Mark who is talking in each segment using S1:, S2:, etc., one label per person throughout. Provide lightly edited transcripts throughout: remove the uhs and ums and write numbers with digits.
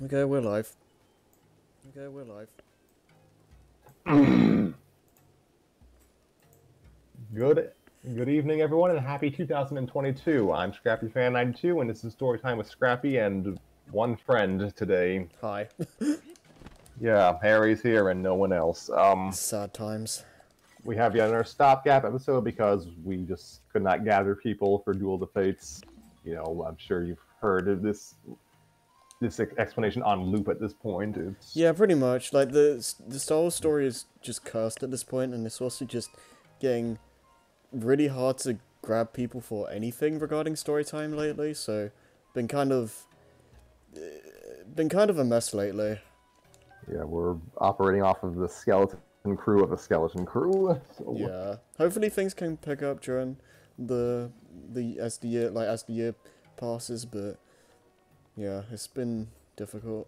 S1: Okay, we're live. Okay, we're live.
S2: Good evening, everyone, and happy 2022. I'm Scrappy Fan 92, and this is Story Time with Scrappy and one friend today.
S1: Hi.
S2: Yeah, Harry's here and no one else.
S1: Sad times.
S2: We have yet another stopgap episode because we just could not gather people for Duel of the Fates. You know, I'm sure you've heard of this explanation on loop at this point.
S1: Yeah, pretty much. Like, the Star Wars story is just cursed at this point, and it's also just getting really hard to grab people for anything regarding story time lately, so been kind of a mess lately.
S2: Yeah, we're operating off of the skeleton crew of a skeleton crew. So.
S1: Yeah. Hopefully things can pick up during the as the year passes, but yeah, it's been difficult.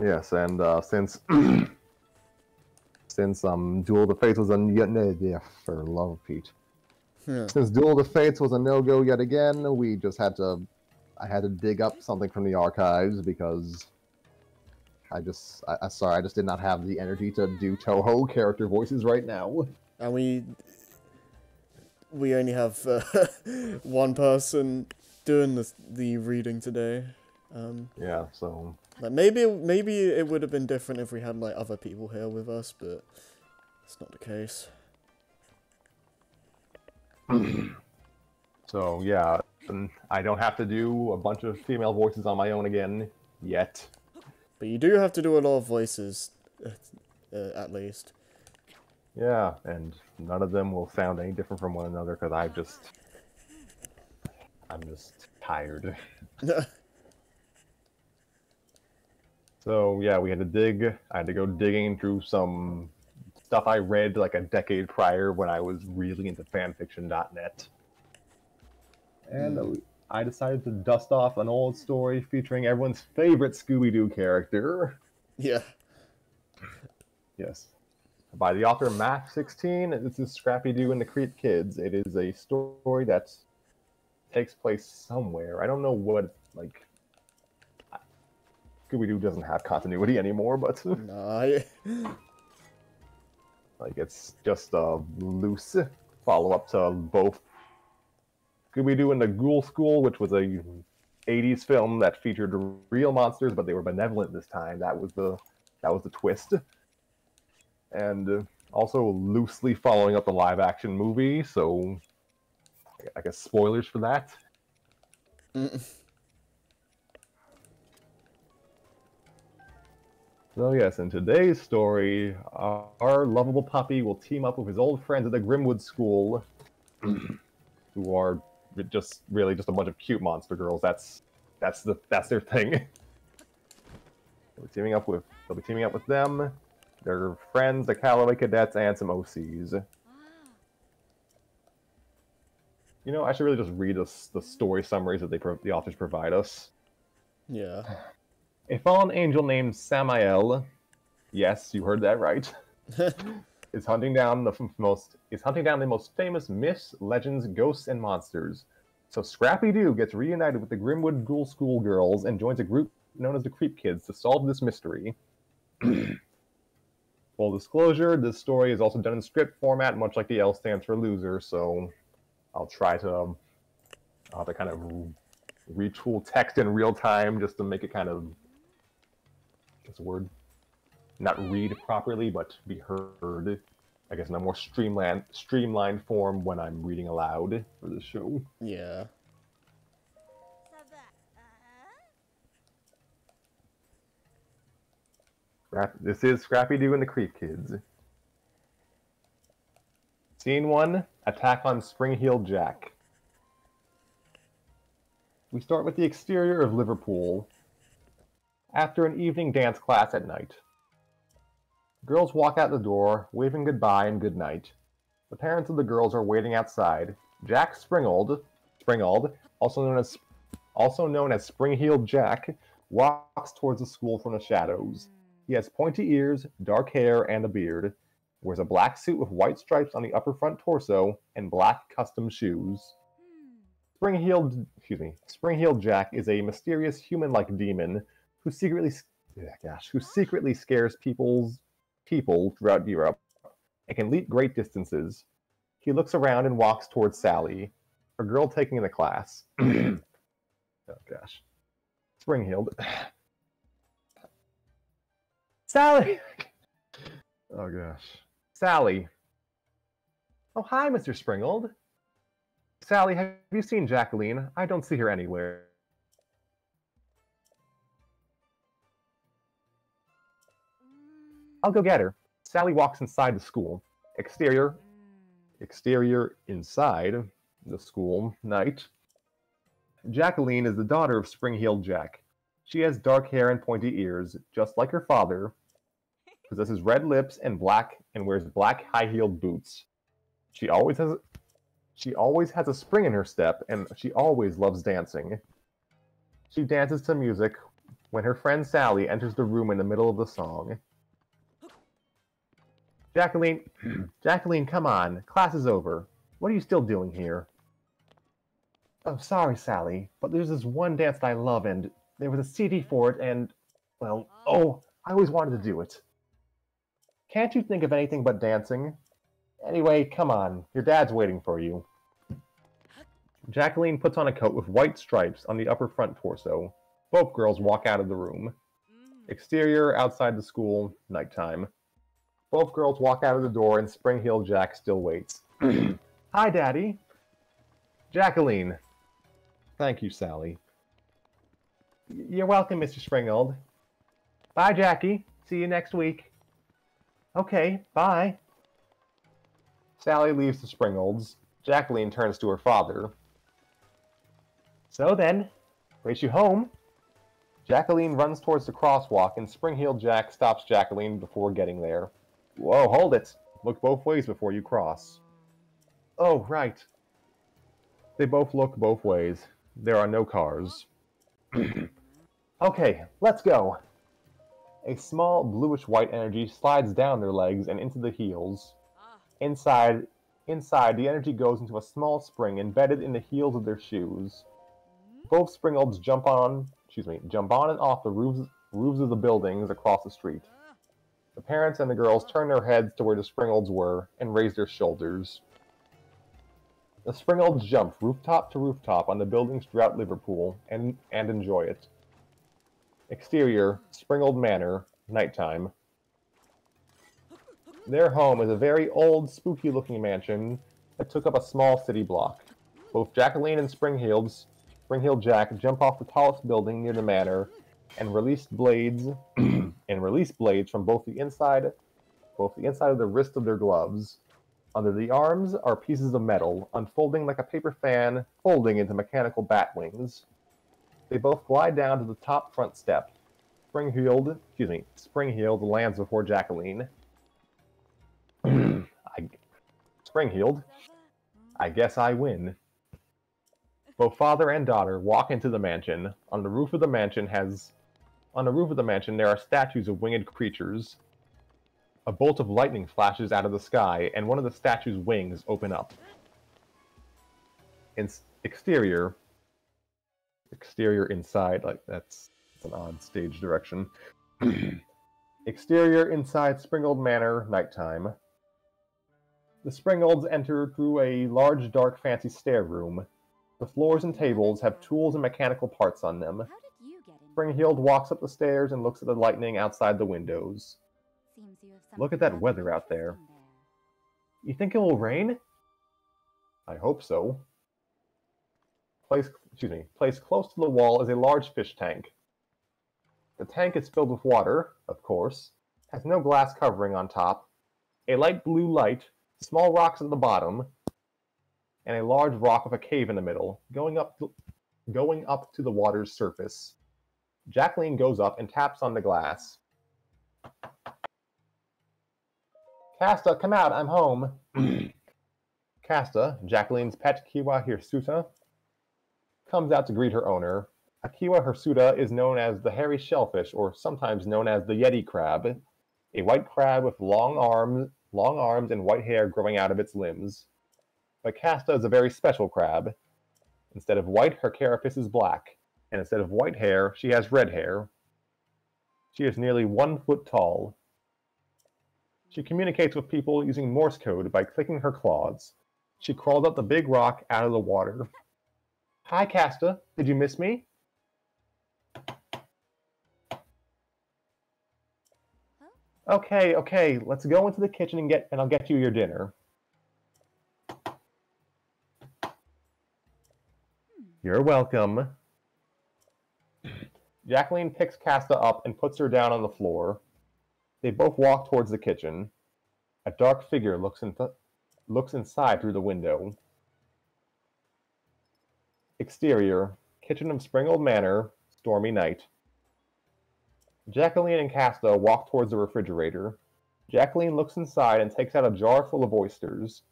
S2: Yes, and since Duel of the Fates was for love of Pete.
S1: Yeah.
S2: Since Duel of the Fates was a no-go yet again, I had to dig up something from the archives because I just did not have the energy to do Toho character voices right now.
S1: And we only have one person doing the reading today.
S2: Yeah, so
S1: Like maybe it would have been different if we had like other people here with us, but it's not the case.
S2: so yeah, I don't have to do a bunch of female voices on my own again yet.
S1: But you do have to do a lot of voices, at least.
S2: Yeah, and none of them will sound any different from one another because I'm just tired. So yeah, I had to go digging through some stuff I read like a decade prior when I was really into fanfiction.net. And I decided to dust off an old story featuring everyone's favorite Scooby-Doo character.
S1: Yeah.
S2: Yes. By the author Math16, this is Scrappy-Doo and the Creep Kids. It is a story that takes place somewhere. I don't know what, like... Scooby-Doo doesn't have continuity anymore, but...
S1: Nah.
S2: Like, it's just a loose follow-up to both Scooby-Doo and the Ghoul School, which was a 80s film that featured real monsters, but they were benevolent this time. That was the twist. And also loosely following up the live-action movie, so I guess spoilers for that. So yes, in today's story, our lovable puppy will team up with his old friends at the Grimwood School, who are just really just a bunch of cute monster girls. That's their thing. They'll be teaming up with them, their friends, the Callaway Cadets, and some OCs. You know, I should really just read the story summaries that the authors provide us.
S1: Yeah.
S2: A fallen angel named Samael, yes, you heard that right, is hunting down the most famous myths, legends, ghosts, and monsters. So Scrappy-Doo gets reunited with the Grimwood Ghoul School girls and joins a group known as the Creep Kids to solve this mystery. Full disclosure, this story is also done in script format, much like the L stands for loser, so I'll have to kind of retool text in real time just to make it kind of, what's the word? Not read properly, but be heard. I guess in a more streamlined form when I'm reading aloud for the show.
S1: Yeah.
S2: This is Scrappy-Doo and the Creep Kids. Scene 1, Attack on Spring-Heeled Jack. We start with the exterior of Liverpool. After an evening dance class at night. Girls walk out the door, waving goodbye and goodnight. The parents of the girls are waiting outside. Jack Springald, also known as Spring-Heeled Jack, walks towards the school from the shadows. He has pointy ears, dark hair, and a beard. Wears a black suit with white stripes on the upper front torso and black custom shoes. Spring-heeled Jack is a mysterious human-like demon who secretly scares people throughout Europe and can leap great distances. He looks around and walks towards Sally, a girl taking the class. Oh gosh. Spring-heeled. Sally! Oh gosh. Sally. Oh, hi, Mr. Springold. Sally, have you seen Jacqueline? I don't see her anywhere. I'll go get her. Sally walks inside the school. Exterior inside the school. Night. Jacqueline is the daughter of Spring-heeled Jack. She has dark hair and pointy ears, just like her father, possesses red lips and wears black high-heeled boots. She always has a spring in her step, and she always loves dancing. She dances to music when her friend Sally enters the room in the middle of the song. Jacqueline, come on. Class is over. What are you still doing here? Oh, sorry, Sally, but there's this one dance that I love, and there was a CD for it, and, well, I always wanted to do it. Can't you think of anything but dancing? Anyway, come on. Your dad's waiting for you. Jacqueline puts on a coat with white stripes on the upper front torso. Both girls walk out of the room. Exterior, outside the school, nighttime. Both girls walk out of the door and Spring-heeled Jack still waits. Hi, Daddy. Jacqueline. Thank you, Sally. You're welcome, Mr. Springold. Bye, Jackie. See you next week. Okay, bye. Sally leaves the Springolds. Jacqueline turns to her father. So then, race you home. Jacqueline runs towards the crosswalk, and Spring-heeled Jack stops Jacqueline before getting there. Whoa, hold it. Look both ways before you cross. Oh, right. They both look both ways. There are no cars. Okay, let's go. A small bluish-white energy slides down their legs and into the heels. Inside, the energy goes into a small spring embedded in the heels of their shoes. Both Springolds jump on and off the roofs of the buildings across the street. The parents and the girls turn their heads to where the Springolds were and raise their shoulders. The Springolds jump rooftop to rooftop on the buildings throughout Liverpool and enjoy it. Exterior, Springold Manor, nighttime. Their home is a very old, spooky-looking mansion that took up a small city block. Both Jacqueline and Spring-heeled Jack jump off the tallest building near the manor and release blades from both the inside of the wrist of their gloves. Under the arms are pieces of metal, unfolding like a paper fan, folding into mechanical bat wings. They both glide down to the top front step. Spring-heeled lands before Jacqueline. Spring-heeled. I guess I win. Both father and daughter walk into the mansion. On the roof of the mansion there are statues of winged creatures. A bolt of lightning flashes out of the sky, and one of the statue's wings open up. Exterior inside, like that's an odd stage direction. Exterior inside Springold Manor, nighttime. The Springolds enter through a large, dark, fancy stair room. The floors and tables have tools and mechanical parts on them. Spring-heeled walks up the stairs and looks at the lightning outside the windows. Look at that weather out there. You think it will rain? I hope so. Placed close to the wall is a large fish tank. The tank is filled with water, of course, has no glass covering on top, a light blue light, small rocks at the bottom, and a large rock with a cave in the middle, going up to the water's surface. Jacqueline goes up and taps on the glass. Casta, come out, I'm home. Casta, Jacqueline's pet Kiwa hirsuta, comes out to greet her owner. A Kiwa hirsuta is known as the hairy shellfish, or sometimes known as the Yeti crab, a white crab with long arms and white hair growing out of its limbs. But Casta is a very special crab. Instead of white, her carapace is black, and instead of white hair, she has red hair. She is nearly 1 foot tall. She communicates with people using Morse code by clicking her claws. She crawled up the big rock out of the water. Hi, Casta. Did you miss me? Okay, let's go into the kitchen and I'll get you your dinner. You're welcome. Jacqueline picks Casta up and puts her down on the floor. They both walk towards the kitchen. A dark figure looks inside through the window. Exterior, kitchen of Springald Manor, stormy night. Jacqueline and Casta walk towards the refrigerator. Jacqueline looks inside and takes out a jar full of oysters.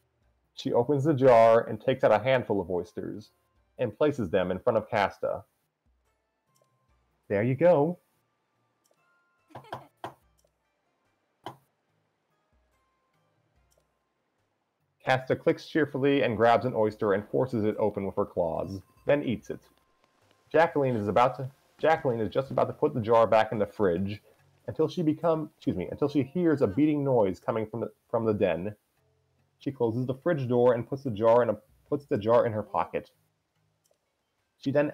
S2: She opens the jar and takes out a handful of oysters and places them in front of Casta. There you go. Casta clicks cheerfully and grabs an oyster and forces it open with her claws, then eats it. Jacqueline is just about to put the jar back in the fridge until she hears a beating noise coming from the den. She closes the fridge door and puts the jar in her pocket. She then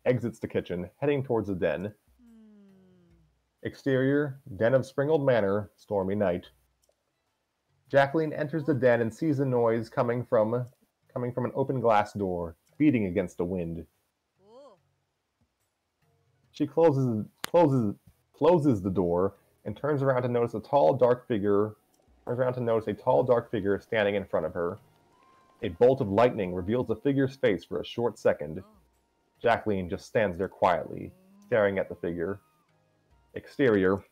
S2: exits the kitchen, heading towards the den. Exterior, den of Springald Manor, stormy night. Jacqueline enters the den and sees the noise coming from an open glass door, beating against the wind. She closes the door and turns around to notice a tall, dark figure standing in front of her. A bolt of lightning reveals the figure's face for a short second. Jacqueline just stands there quietly, staring at the figure. Exterior,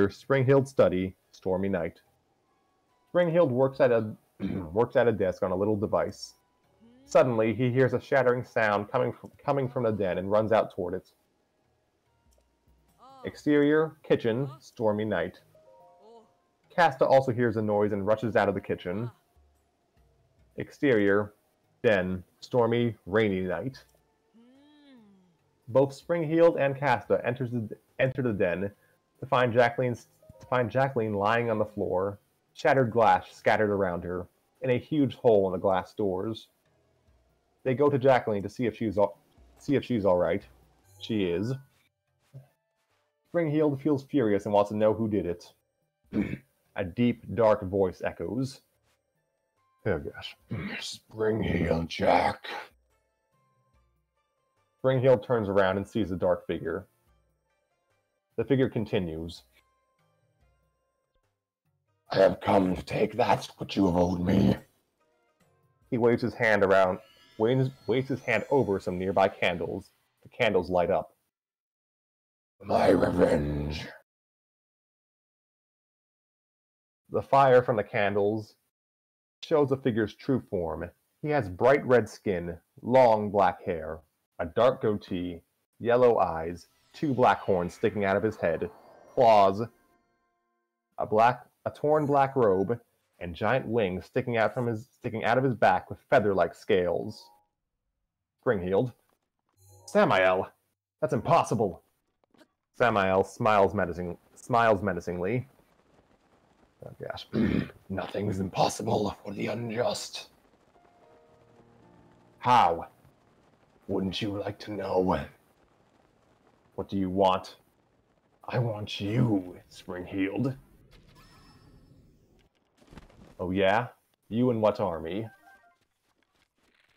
S2: Springhild study, stormy night. Springhild works at a desk on a little device. Suddenly, he hears a shattering sound coming from the den and runs out toward it. Exterior, kitchen, stormy night. Casta also hears a noise and rushes out of the kitchen. Exterior, den, stormy, rainy night. Both Springhild and Casta enter the den to find Jacqueline lying on the floor, shattered glass scattered around her, and a huge hole in the glass doors. They go to Jacqueline to see if she's all right. She is. Springhild feels furious and wants to know who did it. A deep, dark voice echoes. Oh gosh. Springhild, Jack. Springhild turns around and sees the dark figure. The figure continues. I have come to take that which you have owed me. He waves his hand over some nearby candles. The candles light up. My revenge. The fire from the candles shows the figure's true form. He has bright red skin, long black hair, a dark goatee, yellow eyes, 2 black horns sticking out of his head, claws, a torn black robe, and giant wings sticking out of his back with feather-like scales. Springhild. Samael! That's impossible! Samael smiles menacingly. Oh gosh. Nothing is impossible for the unjust. How? Wouldn't you like to know? What do you want? I want you, Springhild. Oh yeah? You and what army?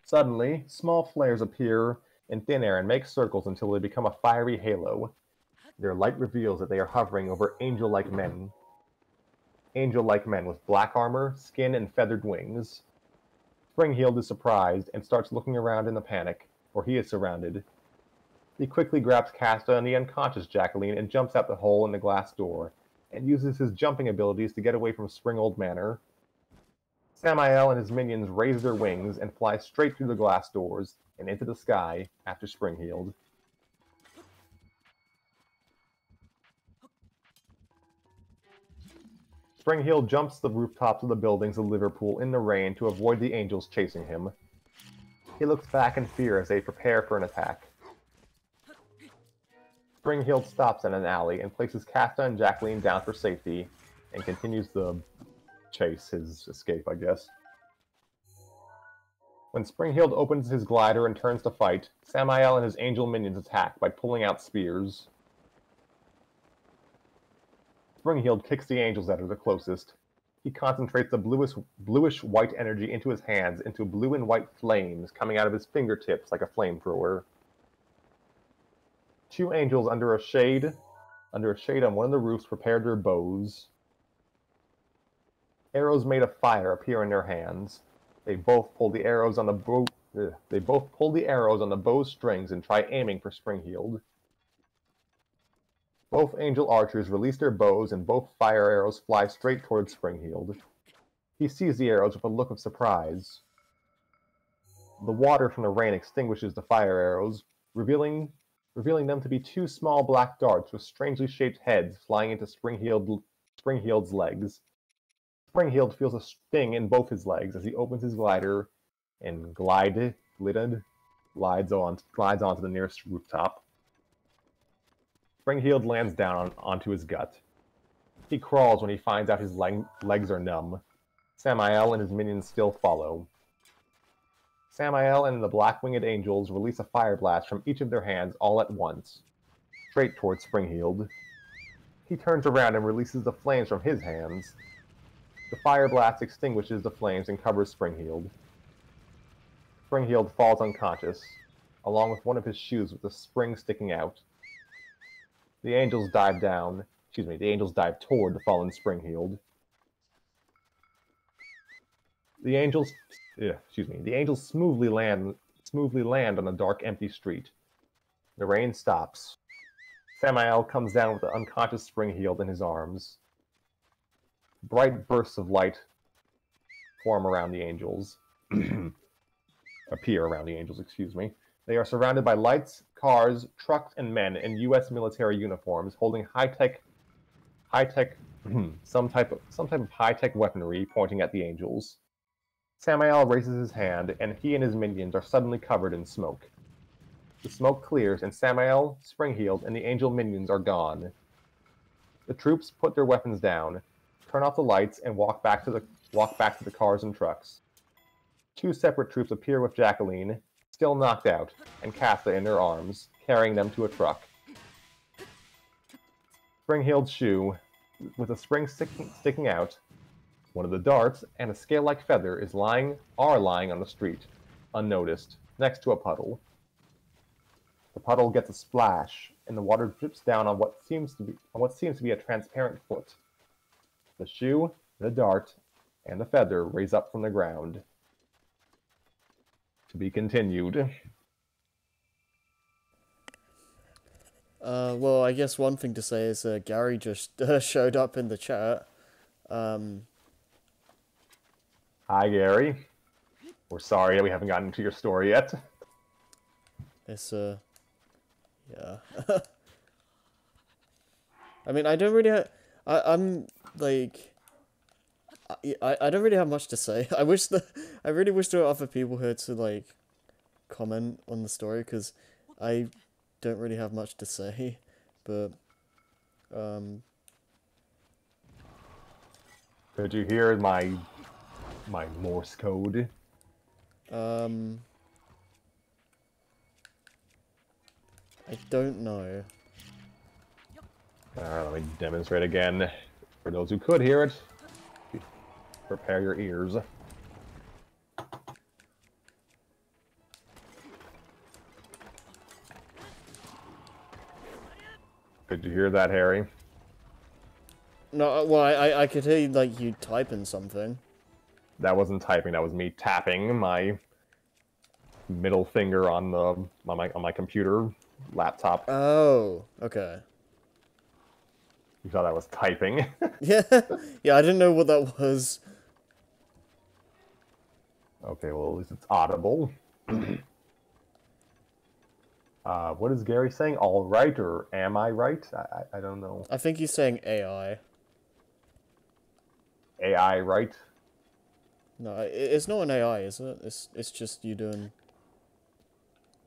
S2: Suddenly, small flares appear in thin air and make circles until they become a fiery halo. Their light reveals that they are hovering over angel-like men. Angel-like men with black armor, skin, and feathered wings. Springhild is surprised and starts looking around in a panic, for he is surrounded. He quickly grabs Casta and the unconscious Jacqueline and jumps out the hole in the glass door, and uses his jumping abilities to get away from Springald Manor. Samael and his minions raise their wings and fly straight through the glass doors and into the sky after Springhild. Springhild jumps the rooftops of the buildings of Liverpool in the rain to avoid the angels chasing him. He looks back in fear as they prepare for an attack. Spring-Heeled stops in an alley and places Casta and Jacqueline down for safety and continues the chase, his escape, I guess. When Spring-Heeled opens his glider and turns to fight, Samael and his angel minions attack by pulling out spears. Spring-Heeled kicks the angels that are the closest. He concentrates the bluish-white energy into his hands into blue and white flames coming out of his fingertips like a flamethrower. Two angels under a shade on one of the roofs prepared their bows. Arrows made of fire appear in their hands. They both pull the arrows on the bow's strings and try aiming for Spring-Heeled. Both angel archers release their bows and both fire arrows fly straight towards Spring-Heeled. He sees the arrows with a look of surprise. The water from the rain extinguishes the fire arrows, revealing them to be two small black darts with strangely shaped heads flying into Spring-Heeled's legs. Spring-Heeled feels a sting in both his legs as he opens his glider and glides onto the nearest rooftop. Spring-Heeled lands down onto his gut. He crawls when he finds out his legs are numb. Samael and his minions still follow. Samael and the black-winged angels release a fire blast from each of their hands all at once, straight towards Spring-Heeled. He turns around and releases the flames from his hands. The fire blast extinguishes the flames and covers Spring-Heeled. Spring-Heeled falls unconscious, along with one of his shoes with the spring sticking out. The angels dive toward the fallen Spring-Heeled. The angels smoothly land on a dark, empty street. The rain stops. Samael comes down with the unconscious Spring-Heeled in his arms. Bright bursts of light appear around the angels, excuse me. They are surrounded by lights, cars, trucks, and men in U.S. military uniforms holding some type of high-tech weaponry pointing at the angels. Samael raises his hand, and he and his minions are suddenly covered in smoke. The smoke clears, and Samael, Spring-Heeled, and the angel minions are gone. The troops put their weapons down, turn off the lights, and walk back to the cars and trucks. Two separate troops appear with Jacqueline, still knocked out, and Casta in their arms, carrying them to a truck. Spring-Heeled's shoe, with a spring sticking out, one of the darts, and a scale-like feather are lying on the street, unnoticed, next to a puddle. The puddle gets a splash, and the water drips down on what seems to be a transparent foot. The shoe, the dart, and the feather raise up from the ground. To be continued.
S1: Well, I guess one thing to say is Gary just showed up in the chat.
S2: Hi, Gary. We're sorry that we haven't gotten to your story yet.
S1: It's, yeah. I mean, I don't really I'm, like... I don't really have much to say. I really wish there were other people here to, like, comment on the story, because I don't really have much to say, but,
S2: Did you hear my Morse code?
S1: I don't know.
S2: Alright, let me demonstrate again. For those who could hear it, prepare your ears. Could you hear that, Harry?
S1: No, well, I could hear, like, you typing something.
S2: That wasn't typing, that was me tapping my middle finger on my computer laptop.
S1: Oh, okay.
S2: You thought I was typing?
S1: Yeah, yeah, I didn't know what that was.
S2: Okay, well, at least it's audible. What is Gary saying? All right, or am I right? I don't know.
S1: I think he's saying AI.
S2: AI, right?
S1: No, it's not an AI, is it? It's just you doing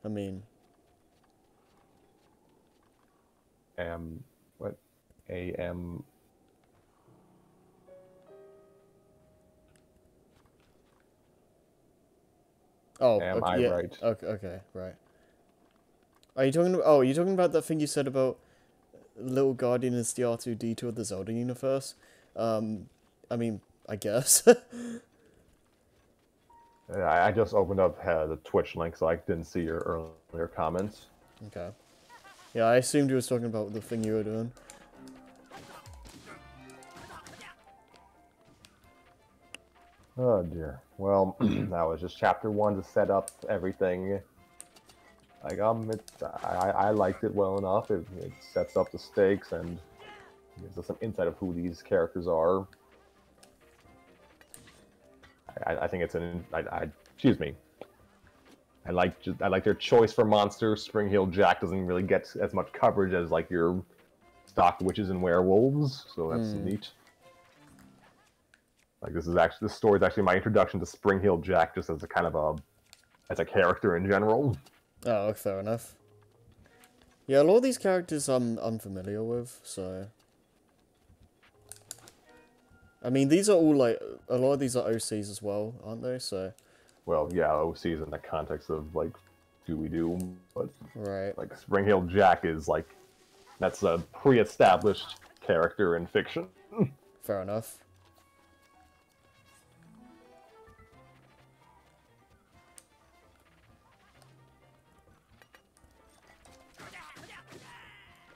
S1: I mean,
S2: What? AM.
S1: oh,
S2: Am
S1: okay,
S2: I
S1: yeah,
S2: right?
S1: okay, okay, right. Are you talking about? Oh, are you talking about that thing you said about Little Guardian is the R2-D2 of the Zelda universe? Um, I mean, I guess.
S2: I just opened up the Twitch link, so I didn't see your earlier comments.
S1: Okay. Yeah, I assumed you was talking about the thing you were doing.
S2: Oh dear. Well, that was just chapter 1 to set up everything. Like I liked it well enough. It sets up the stakes and gives us some insight of who these characters are. I think it's excuse me. I like their choice for monsters. Spring Hill Jack doesn't really get as much coverage as like your stock witches and werewolves, so that's neat. Like this story is actually my introduction to Spring Hill Jack, just as a kind of as a character in general.
S1: Oh, fair enough. Yeah, a lot of these characters I'm unfamiliar with, so... I mean, these are all, like, a lot of these are OCs as well, aren't they? So...
S2: Well, yeah, OCs in the context of, like, Scooby-Doo, but,
S1: right.
S2: like, Spring Hill Jack is, like, that's a pre-established character in fiction.
S1: Fair enough.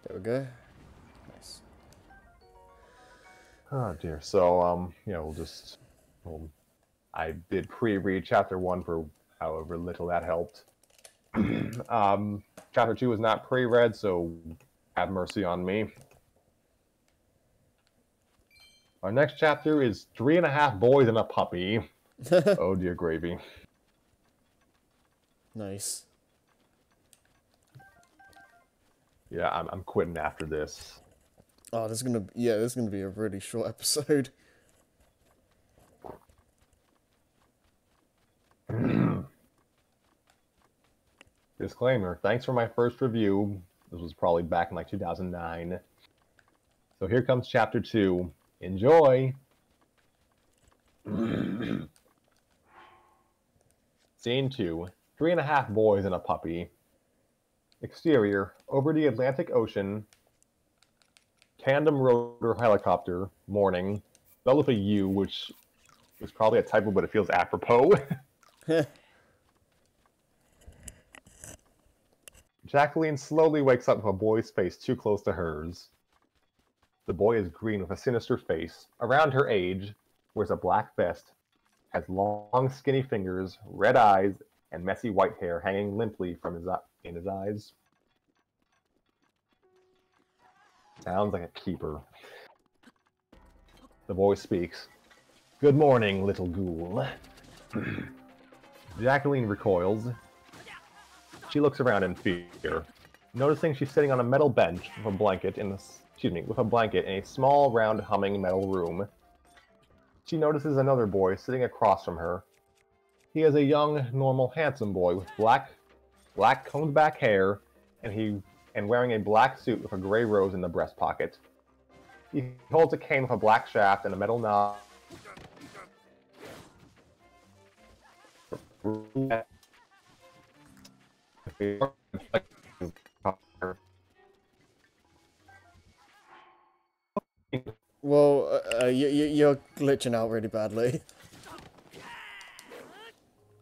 S1: There we go. Nice.
S2: Oh, dear. So, I did pre-read Chapter 1 for however little that helped. Chapter 2 is not pre-read, so have mercy on me. Our next chapter is 3.5 Boys and a Puppy. Oh dear gravy.
S1: Nice.
S2: Yeah, I'm quitting after this.
S1: Oh, this is gonna be a really short episode.
S2: Disclaimer, thanks for my first review. This was probably back in like 2009. So here comes chapter 2. Enjoy! Scene 2. 3.5 Boys and a Puppy. Exterior, over the Atlantic Ocean. Tandem rotor helicopter, morning. Spelled with a U, which is probably a typo, but it feels apropos. Jacqueline slowly wakes up with a boy's face too close to hers. The boy is green with a sinister face, around her age, wears a black vest, has long skinny fingers, red eyes, and messy white hair hanging limply from his eyes. Sounds like a keeper. The boy speaks. Good morning, little ghoul. Jacqueline recoils. She looks around in fear, noticing she's sitting on a metal bench with a blanket in a small, round, humming metal room. She notices another boy sitting across from her. He is a young, normal, handsome boy with black combed back hair, and wearing a black suit with a gray rose in the breast pocket. He holds a cane with a black shaft and a metal knob.
S1: Well, you're glitching out really badly.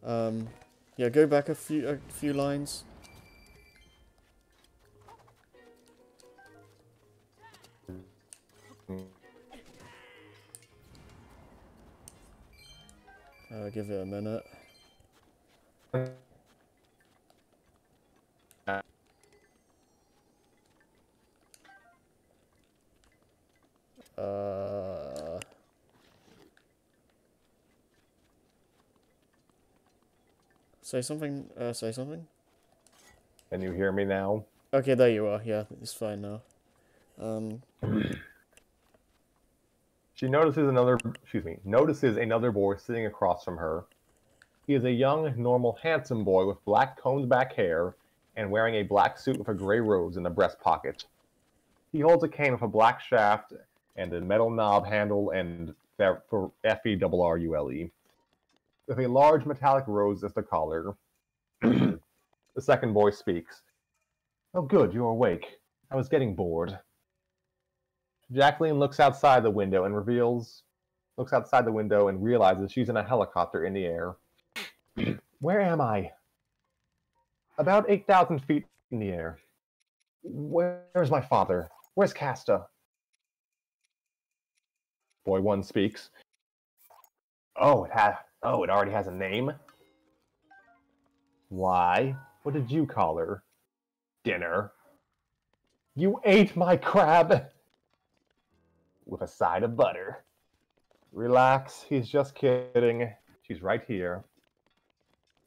S1: Yeah, go back a few lines. Give it a minute. Say something, say something?
S2: Can you hear me now?
S1: Okay, there you are, yeah, it's fine now.
S2: She notices another boy sitting across from her. He is a young, normal, handsome boy with black combed back hair and wearing a black suit with a gray rose in the breast pocket. He holds a cane with a black shaft and a metal knob handle and for FERRULE, with a large metallic rose as the collar. The second boy speaks. Oh good, you're awake. I was getting bored. Jacqueline looks outside the window and realizes she's in a helicopter in the air. Where am I? About 8,000 feet in the air. Where's my father? Where's Casta? Boy 1 speaks. Oh, it already has a name? Why? What did you call her? Dinner. You ate my crab! With a side of butter. Relax, he's just kidding. She's right here.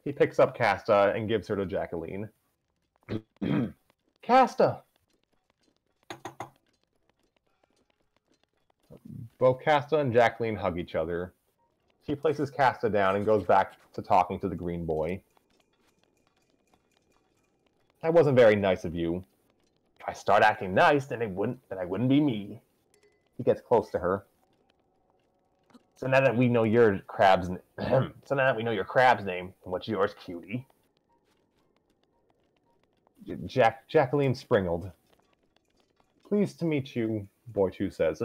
S2: He picks up Casta and gives her to Jacqueline. Casta! Both Casta and Jacqueline hug each other. She places Casta down and goes back to talking to the green boy. That wasn't very nice of you. If I start acting nice, then I wouldn't be me. He gets close to her. So now that we know your crab's name, and what's yours, cutie? Jacqueline sprinkled. Pleased to meet you, Boy 2 says.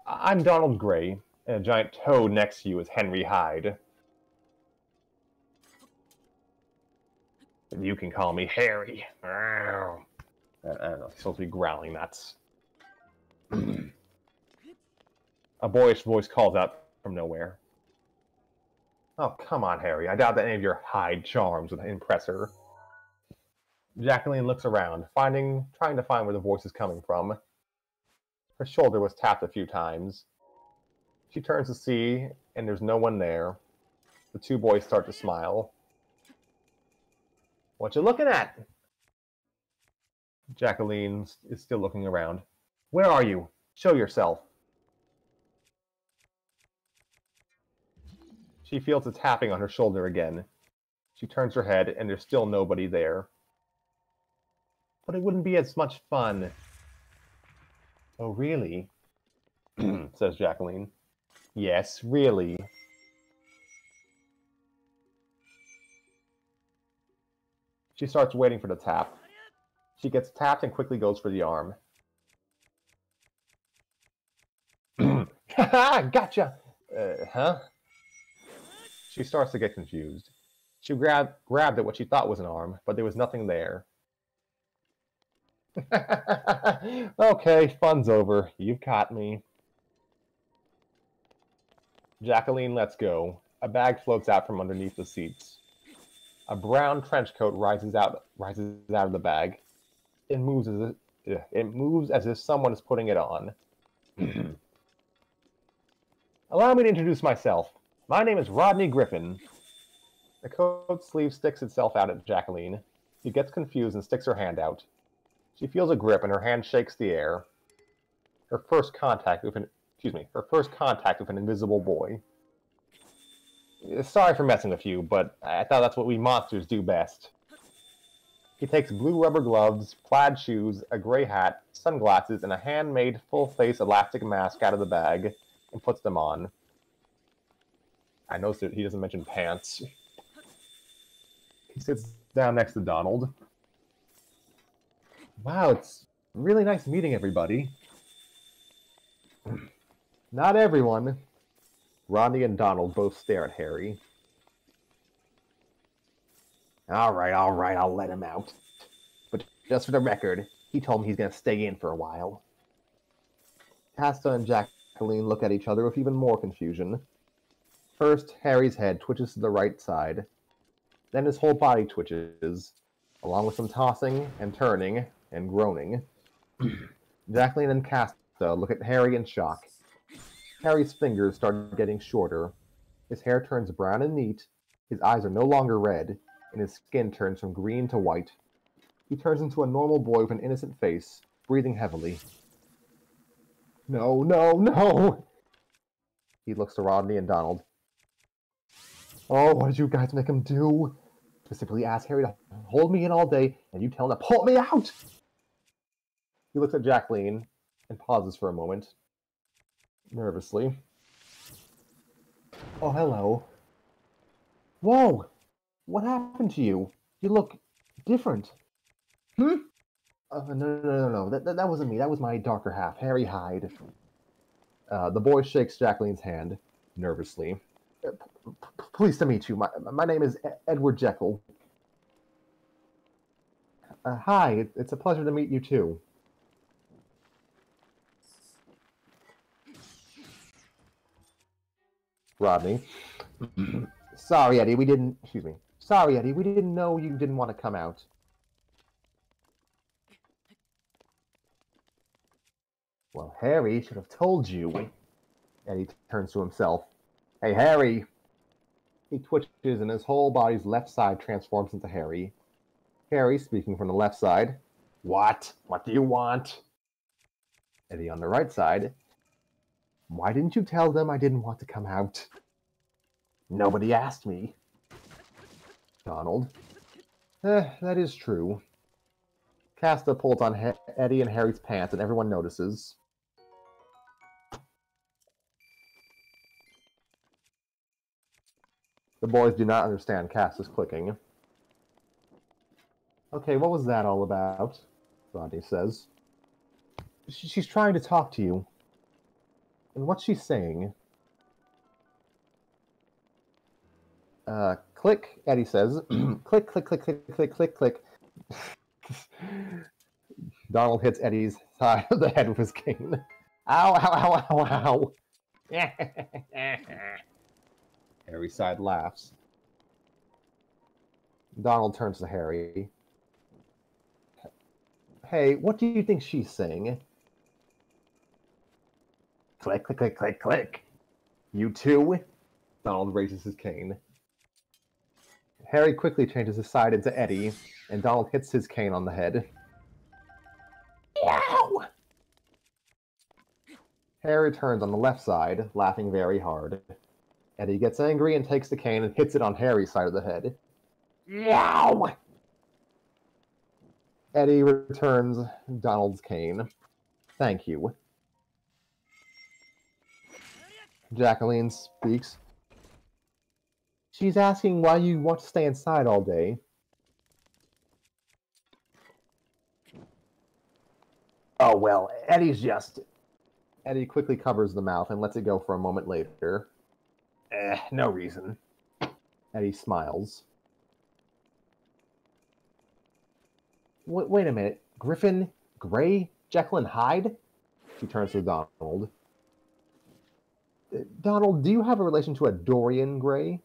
S2: I'm Donald Gray, and a giant toad next to you is Henry Hyde. You can call me Harry. I don't know, he's supposed to be growling, that's... A boyish voice calls out from nowhere. Oh, come on, Harry. I doubt that any of your Hyde charms would impress her. Jacqueline looks around, trying to find where the voice is coming from. Her shoulder was tapped a few times. She turns to see, and there's no one there. The two boys start to smile. What you looking at? Jacqueline is still looking around. Where are you? Show yourself. She feels a tapping on her shoulder again. She turns her head, and there's still nobody there. But it wouldn't be as much fun. Oh, really? Says Jacqueline. Yes, really. She starts waiting for the tap. She gets tapped and quickly goes for the arm. Haha, gotcha! Huh? She starts to get confused. She grabbed at what she thought was an arm, but there was nothing there. Okay, fun's over. You've caught me. Jacqueline lets go. A bag floats out from underneath the seats. A brown trench coat rises out of the bag. It moves as if someone is putting it on. Allow me to introduce myself. My name is Rodney Griffin. The coat sleeve sticks itself out at Jacqueline. She gets confused and sticks her hand out. She feels a grip and her hand shakes the air. Her first contact with an invisible boy. Sorry for messing with you, but I thought that's what we monsters do best. He takes blue rubber gloves, plaid shoes, a gray hat, sunglasses, and a handmade full-face elastic mask out of the bag and puts them on. I noticed that he doesn't mention pants. He sits down next to Donald. Wow, it's really nice meeting everybody. Not everyone. Rodney and Donald both stare at Harry. All right, I'll let him out. But just for the record, he told me he's going to stay in for a while. Casta and Jacqueline look at each other with even more confusion. First, Harry's head twitches to the right side. Then his whole body twitches, along with some tossing and turning and groaning. Jacqueline and Casta look at Harry in shock. Harry's fingers start getting shorter. His hair turns brown and neat. His eyes are no longer red, and his skin turns from green to white. He turns into a normal boy with an innocent face, breathing heavily. No, no, no! He looks to Rodney and Donald. Oh, what did you guys make him do? Specifically asked Harry to hold me in all day, and you tell him to pull me out! He looks at Jacqueline and pauses for a moment, nervously. Oh, hello. Whoa! What happened to you? You look different. Hmm? No. That wasn't me. That was my darker half, Harry Hyde. The boy shakes Jacqueline's hand, nervously. Pleased to meet you. My name is Edward Jekyll. Hi, it's a pleasure to meet you too. Rodney. Sorry, Eddie, we didn't... Excuse me. Sorry, Eddie, we didn't know you didn't want to come out. Well, Harry should have told you. Eddie turns to himself. Hey, Harry! He twitches and his whole body's left side transforms into Harry. Harry, speaking from the left side. What? What do you want? Eddie on the right side. Why didn't you tell them I didn't want to come out? Nobody asked me. Donald. That is true. Casta pulls on Eddie and Harry's pants and everyone notices. The boys do not understand Casta's clicking. Okay, what was that all about? Rodney says. She's trying to talk to you. And what's she saying? Click, Eddie says. Click, click, click, click, click, click, click. Donald hits Eddie's side of the head with his cane. Ow, ow, ow, ow, ow. Harry's side laughs. Donald turns to Harry. Hey, what do you think she's saying? Click, click, click, click, click. You too? Donald raises his cane. Harry quickly changes his side into Eddie, and Donald hits his cane on the head. Ow! Harry turns on the left side, laughing very hard. Eddie gets angry and takes the cane and hits it on Harry's side of the head. Yow! Eddie returns Donald's cane. Thank you. Jacqueline speaks. She's asking why you want to stay inside all day. Oh, well, Eddie's just... Eddie quickly covers the mouth and lets it go for a moment later. No reason. Eddie smiles. Wait a minute. Griffin, Gray, Jekyll, and Hyde? She turns to Donald. Donald, do you have a relation to a Dorian Gray?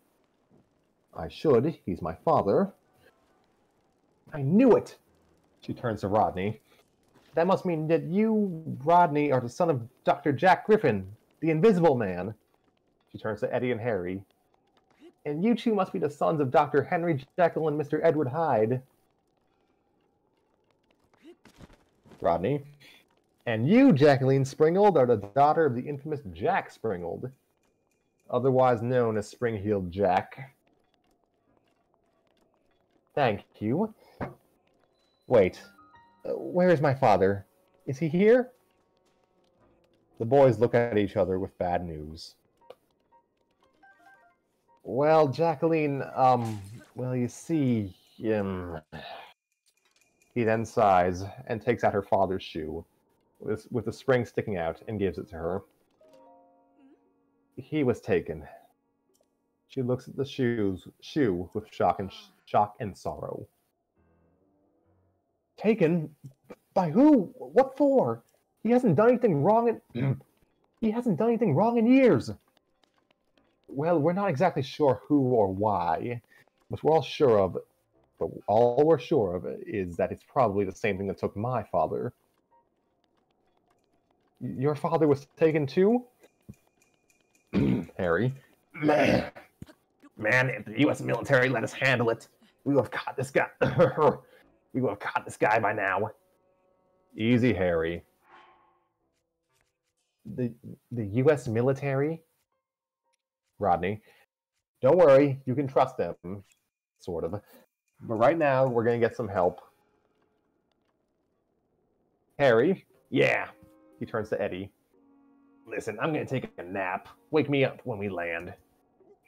S2: I should. He's my father. I knew it! She turns to Rodney. That must mean that you, Rodney, are the son of Dr. Jack Griffin, the Invisible Man. She turns to Eddie and Harry. And you two must be the sons of Dr. Henry Jekyll and Mr. Edward Hyde. Rodney. And you, Jacqueline Springald, are the daughter of the infamous Jack Springald, otherwise known as Spring-Heeled Jack. Thank you. Wait, where is my father? Is he here? The boys look at each other with bad news. Well, Jacqueline, well, you see, He then sighs and takes out her father's shoe, with the spring sticking out, and gives it to her. He was taken. She looks at the shoe with shock and sorrow. Taken? By who? What for? He hasn't done anything wrong in... He hasn't done anything wrong in years. Well, we're not exactly sure who or why, but all we're sure of is that it's probably the same thing that took my father. Your father was taken too? Harry. Man, if the U.S. military let us handle it, we would have caught this guy. We would have caught this guy by now. Easy, Harry. The U.S. military? Rodney. Don't worry, you can trust them. Sort of. But right now, we're going to get some help. Harry? Yeah. He turns to Eddie. Listen, I'm going to take a nap. Wake me up when we land.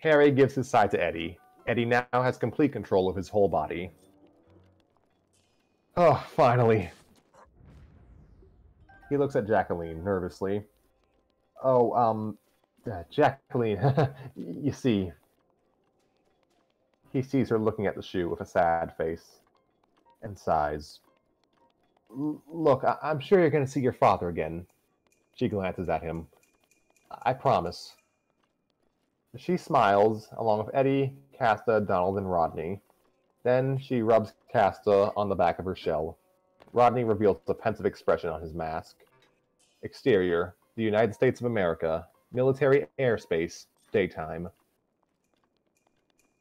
S2: Harry gives his side to Eddie. Eddie now has complete control of his whole body. Oh, finally. He looks at Jacqueline nervously. Oh, Jacqueline, you see. He sees her looking at the shoe with a sad face and sighs. Look, I'm sure you're going to see your father again. She glances at him. I promise. She smiles, along with Eddie, Casta, Donald, and Rodney. Then she rubs Casta on the back of her shell. Rodney reveals a pensive expression on his mask. Exterior, the United States of America. Military airspace, daytime.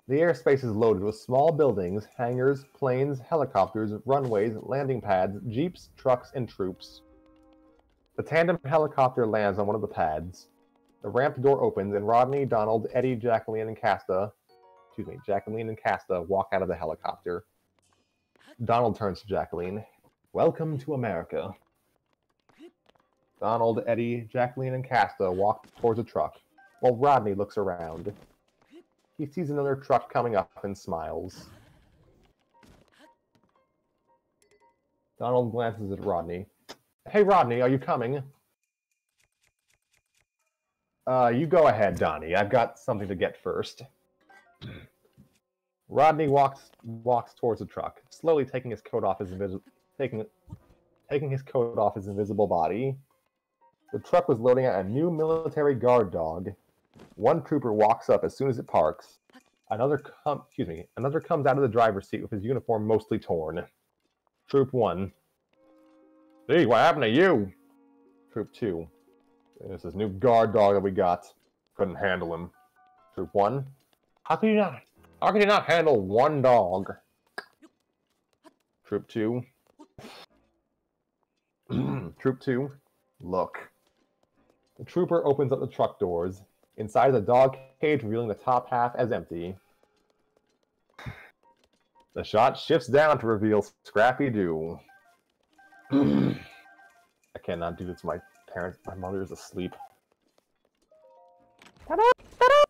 S2: The airspace is loaded with small buildings, hangars, planes, helicopters, runways, landing pads, jeeps, trucks, and troops. The tandem helicopter lands on one of the pads. The ramp door opens, and Rodney, Donald, Eddie, Jacqueline, and Casta walk out of the helicopter. Donald turns to Jacqueline. Welcome to America. Donald, Eddie, Jacqueline, and Casta walk towards a truck, while Rodney looks around. He sees another truck coming up and smiles. Donald glances at Rodney. Hey, Rodney, are you coming? You go ahead, Donnie. I've got something to get first. Rodney walks towards the truck, slowly taking his coat off his invisible body. The truck was loading out a new military guard dog. One trooper walks up as soon as it parks. Another comes out of the driver's seat with his uniform mostly torn. Troop 1. Hey, what happened to you? Troop 2. This is new guard dog that we got. Couldn't handle him. Troop 1. How can you not handle one dog? Troop 2. Troop 2. Look. The trooper opens up the truck doors. Inside is a dog cage, revealing the top half as empty. The shot shifts down to reveal Scrappy Doo. I cannot do this to my parents. My mother is asleep.
S1: Ta-da! Ta-da!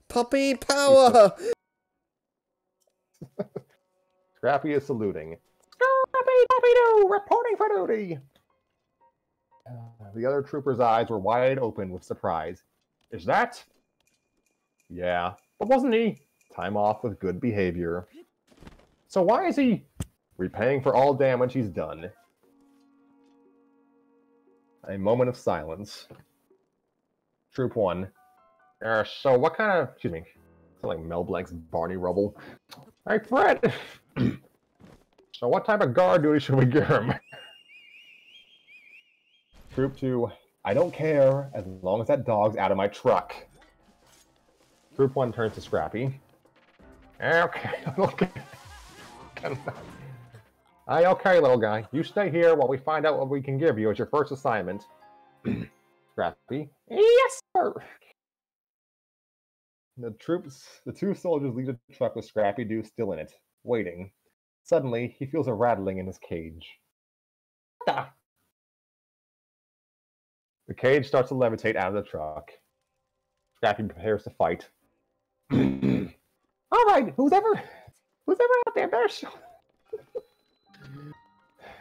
S1: Puppy power!
S2: Scrappy is saluting. Scrappy-Doo, reporting for duty! The other trooper's eyes were wide open with surprise. Is that? Yeah, but wasn't he? Time off with good behavior. So why is he repaying for all damage he's done? A moment of silence. Troop 1. So what kind of... Excuse me. It's like Mel Blanc's Barney Rubble. Hey, Fred! So what type of guard duty should we give him? Troop 2. I don't care, as long as that dog's out of my truck. Troop 1 turns to Scrappy. Okay. Okay, little guy. You stay here while we find out what we can give you as your first assignment. Scrappy. Yes, sir! The two soldiers leave the truck with Scrappy Doo still in it, waiting. Suddenly, he feels a rattling in his cage. What the? The cage starts to levitate out of the truck. Scrappy prepares to fight. All right, who's ever out there, better show.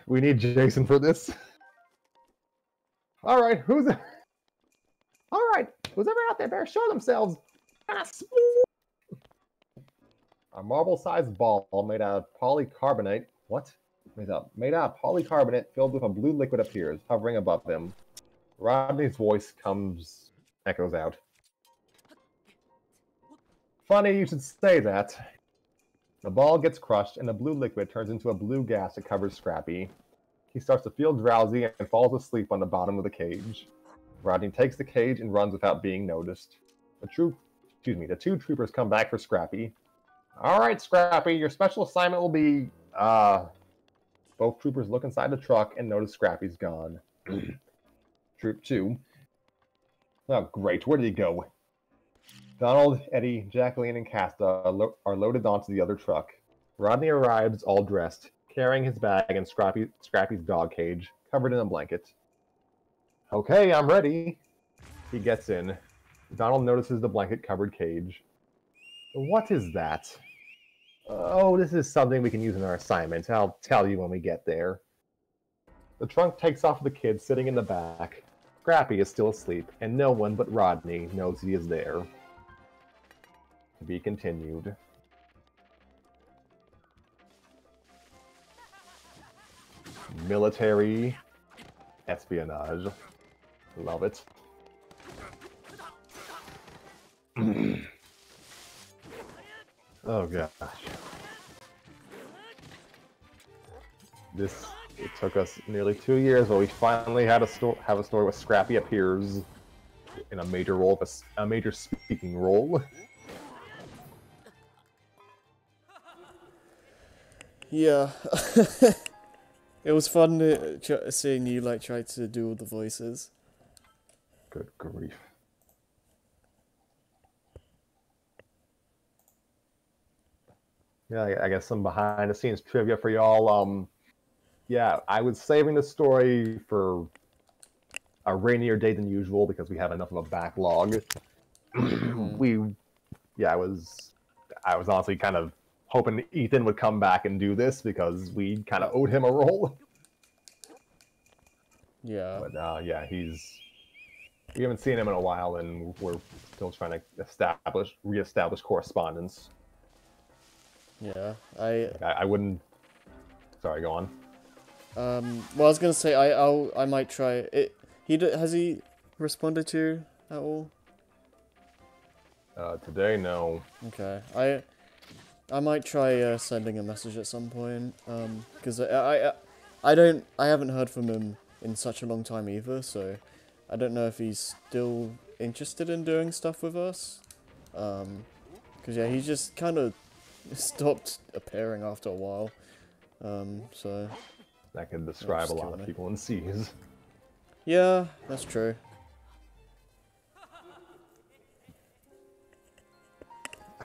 S2: We need Jason for this. All right, who's ever out there, better show themselves. A marble-sized ball made out of polycarbonate. What? Made out of polycarbonate filled with a blue liquid appears, hovering above them. Rodney's voice echoes out. Funny you should say that. The ball gets crushed, and the blue liquid turns into a blue gas that covers Scrappy. He starts to feel drowsy and falls asleep on the bottom of the cage. Rodney takes the cage and runs without being noticed. The two troopers come back for Scrappy. All right, Scrappy, your special assignment will be... Both troopers look inside the truck and notice Scrappy's gone. Troop 2. Oh, great. Where did he go? Donald, Eddie, Jacqueline, and Casta are loaded onto the other truck. Rodney arrives all dressed, carrying his bag and Scrappy's dog cage, covered in a blanket. Okay, I'm ready. He gets in. Donald notices the blanket-covered cage. What is that? Oh, this is something we can use in our assignment. I'll tell you when we get there. The trunk takes off the kid sitting in the back. Scrappy is still asleep, and no one but Rodney knows he is there. To be continued. Military espionage. Love it. Oh gosh. It took us nearly 2 years, but we finally had have a story where Scrappy appears in a major role, a major speaking role.
S1: Yeah. It was fun seeing you like try to do all the voices.
S2: Good grief. Yeah, I guess some behind the scenes trivia for y'all. Yeah, I was saving the story for a rainier day than usual because we have enough of a backlog. I was honestly kind of hoping Ethan would come back and do this because we kind of owed him a role.
S1: Yeah.
S2: But yeah, we haven't seen him in a while, and we're still trying to reestablish correspondence.
S1: Yeah,
S2: I wouldn't. Sorry, go on.
S1: Well, I was gonna say I might try it. Has he responded to you at all?
S2: Today, no.
S1: Okay, I might try sending a message at some point. Because I haven't heard from him in such a long time either, so I don't know if he's still interested in doing stuff with us. Because yeah, he just kind of stopped appearing after a while. So
S2: that can describe a lot of people in C's.
S1: Yeah, that's true.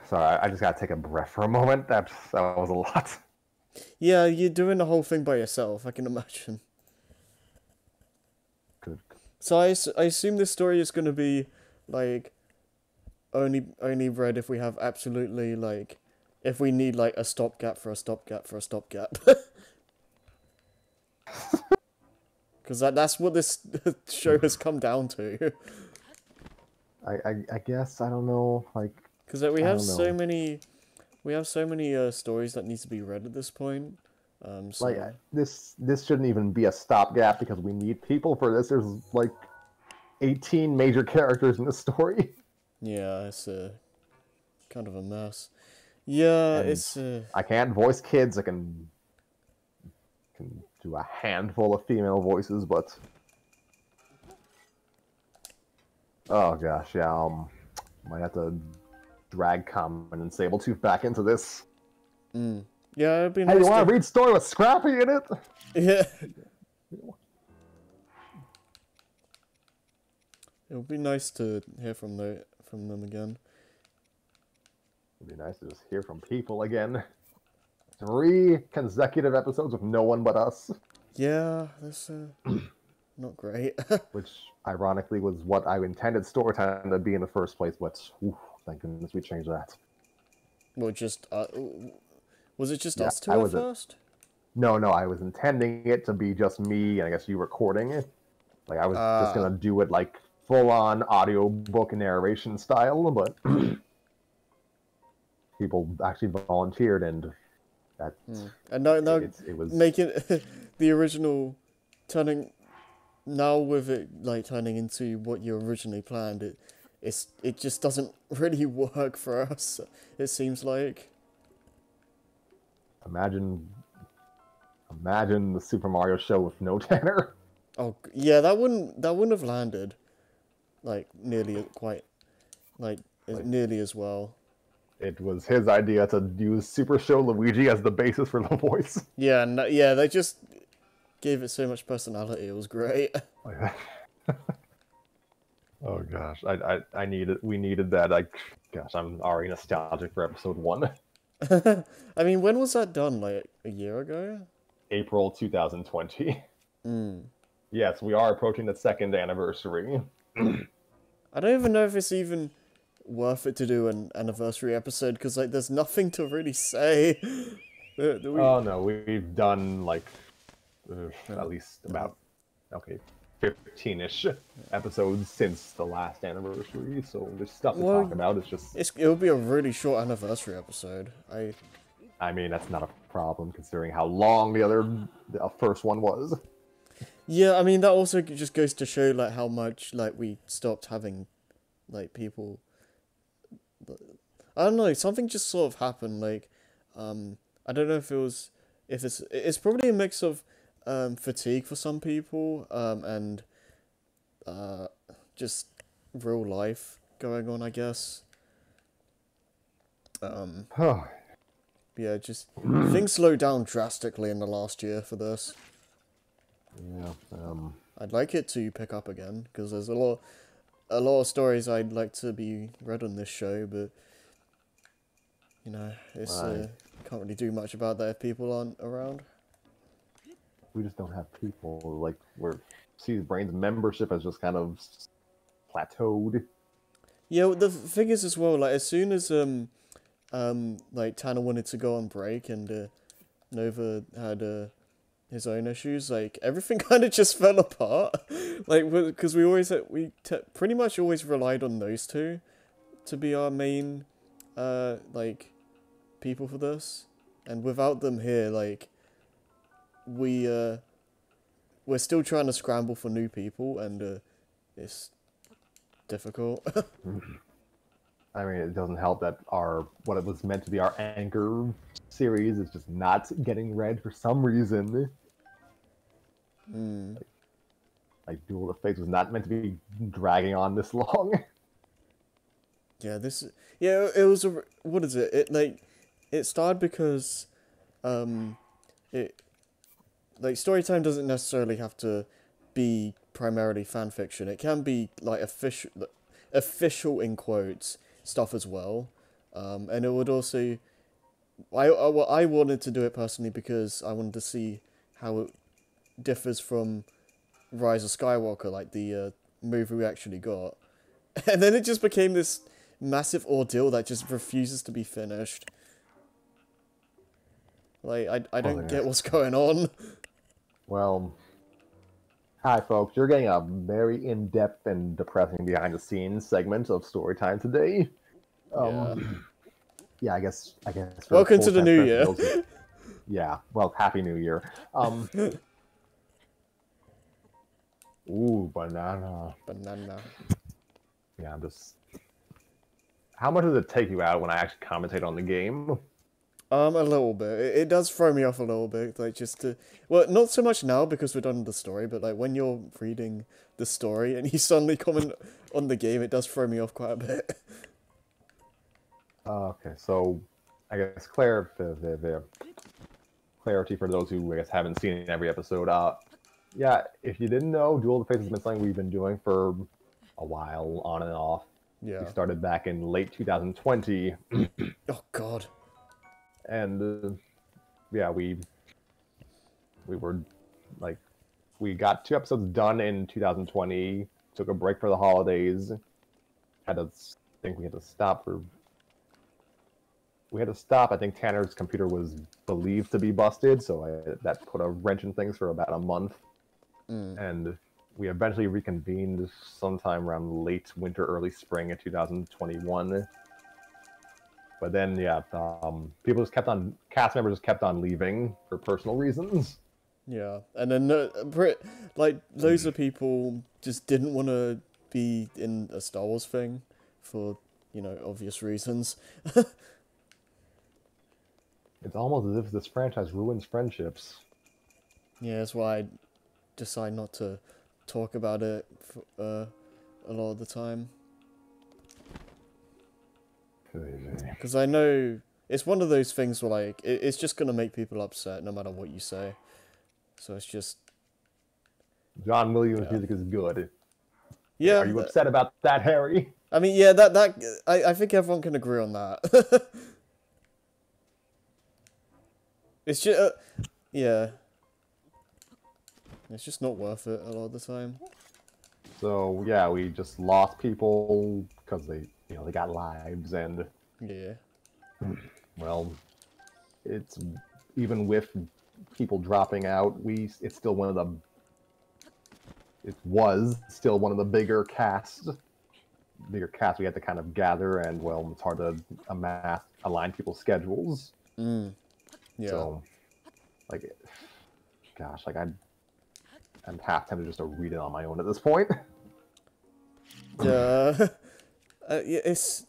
S2: Sorry, I just gotta take a breath for a moment. That was a lot.
S1: Yeah, you're doing the whole thing by yourself, I can imagine.
S2: Good.
S1: So I assume this story is gonna be, like, only read if we have absolutely, like, if we need, like, a stopgap for a stopgap for a stopgap. Because that's what this show has come down to.
S2: I guess, I don't know, like...
S1: Because we have so many stories that need to be read at this point. So...
S2: Like, this shouldn't even be a stopgap because we need people for this. There's, like, 18 major characters in this story.
S1: Yeah, it's kind of a mess. Yeah,
S2: and
S1: it's...
S2: I can't voice kids. I can do a handful of female voices, but... Oh gosh, yeah, might have to drag Common and Sabletooth back into this.
S1: Yeah, it'd be nice.
S2: Hey, you want to read story with Scrappy in it?
S1: Yeah. It would be nice to hear from them again.
S2: It'd be nice to just hear from people again. 3 consecutive episodes with no one but us.
S1: Yeah, that's not great.
S2: Which, ironically, was what I intended Storytime to be in the first place, but thank goodness we changed that.
S1: Well, just, was it just us two at first?
S2: No, I was intending it to be just me, and I guess you recording it. Like, I was just gonna do it, like, full-on audiobook narration style, but people actually volunteered, and that...
S1: And now
S2: it was...
S1: making the original turning... Now with it, like, turning into what you originally planned, it just doesn't really work for us, it seems like.
S2: Imagine the Super Mario show with no Tanner.
S1: Oh, yeah, that wouldn't have landed, like, nearly as well.
S2: It was his idea to use Super Show Luigi as the basis for the voice.
S1: Yeah, yeah, they just gave it so much personality. It was great.
S2: Oh gosh, we needed that. Gosh, I'm already nostalgic for episode 1.
S1: I mean, when was that done? Like a year ago?
S2: April 2020.
S1: Mm.
S2: Yes, we are approaching the 2nd anniversary.
S1: I don't even know if it's even worth it to do an anniversary episode because like there's nothing to really say.
S2: Oh no, we've done like
S1: No,
S2: at least
S1: no.
S2: about 15-ish episodes since the last anniversary, so there's stuff to
S1: Well,
S2: talk about. It's just
S1: It'll be a really short anniversary episode.
S2: I mean, that's not a problem considering how long the first one was.
S1: Yeah, I mean that also just goes to show like how much like we stopped having like people. I don't know, something just sort of happened. Like, I don't know if it's probably a mix of fatigue for some people and just real life going on, I guess. Yeah, just things slowed down drastically in the last year for this.
S2: Yeah.
S1: I'd like it to pick up again because there's a lot of stories I'd like to be read on this show, but you know, it's can't really do much about that if people aren't around.
S2: We just don't have people. Like, Sea's Brain's membership has just kind of plateaued.
S1: Yeah, the thing is as well, like as soon as like Tanner wanted to go on break and Nova had his own issues, like everything kind of just fell apart. Like because pretty much always relied on those two to be our main like people for this, and without them here, like we're still trying to scramble for new people, and it's difficult.
S2: I mean, it doesn't help that what it was meant to be our anchor series is just not getting read for some reason. Like Duel of Fates was not meant to be dragging on this long.
S1: Yeah, it was what is it? It started because it like storytime doesn't necessarily have to be primarily fan fiction. It can be like official in quotes stuff as well. And it would also I wanted to do it personally because I wanted to see how it differs from Rise of Skywalker, like the movie we actually got. And then it just became this massive ordeal that just refuses to be finished. Like, I don't get what's going on.
S2: Well, hi folks, you're getting a very in-depth and depressing behind-the-scenes segment of Storytime today. Yeah, I guess.
S1: Welcome to the new year.
S2: Yeah, well, Happy New Year. Ooh, banana.
S1: Banana.
S2: Yeah, I'm just... How much does it take you out when I actually commentate on the game?
S1: A little bit. It does throw me off a little bit, like well, not so much now because we're done with the story, but like when you're reading the story and you suddenly comment on the game, it does throw me off quite a bit.
S2: Okay, so I guess clarity for those who I guess haven't seen every episode. Yeah, if you didn't know, Duel of the Fates has been something we've been doing for a while, on and off.
S1: Yeah.
S2: We started back in late 2020.
S1: Oh God.
S2: And yeah, we were like, we got 2 episodes done in 2020. Took a break for the holidays. I think we had to stop. I think Tanner's computer was believed to be busted, so that put a wrench in things for about a month. And we eventually reconvened sometime around late winter, early spring of 2021. But then, yeah, cast members just kept on leaving for personal reasons.
S1: Yeah, and then like loads of people just didn't want to be in a Star Wars thing for obvious reasons.
S2: It's almost as if this franchise ruins friendships.
S1: Yeah, that's why I decide not to talk about it a lot of the time. Because I know it's one of those things where like it's just gonna make people upset no matter what you say. So it's just
S2: John Williams' music is good.
S1: Yeah.
S2: Are you upset about that, Harry?
S1: I mean, yeah, I think everyone can agree on that. It's just, yeah, it's just not worth it a lot of the time.
S2: So yeah, we just lost people because they got lives, and
S1: Yeah.
S2: well, it's even with people dropping out, it's still one of the it was still one of the bigger casts we had to kind of gather, and well, it's hard to align people's schedules.
S1: Mm. Yeah.
S2: So, like, gosh, like I'm half tempted just to read it on my own at this point.
S1: Yeah. Yeah, it's.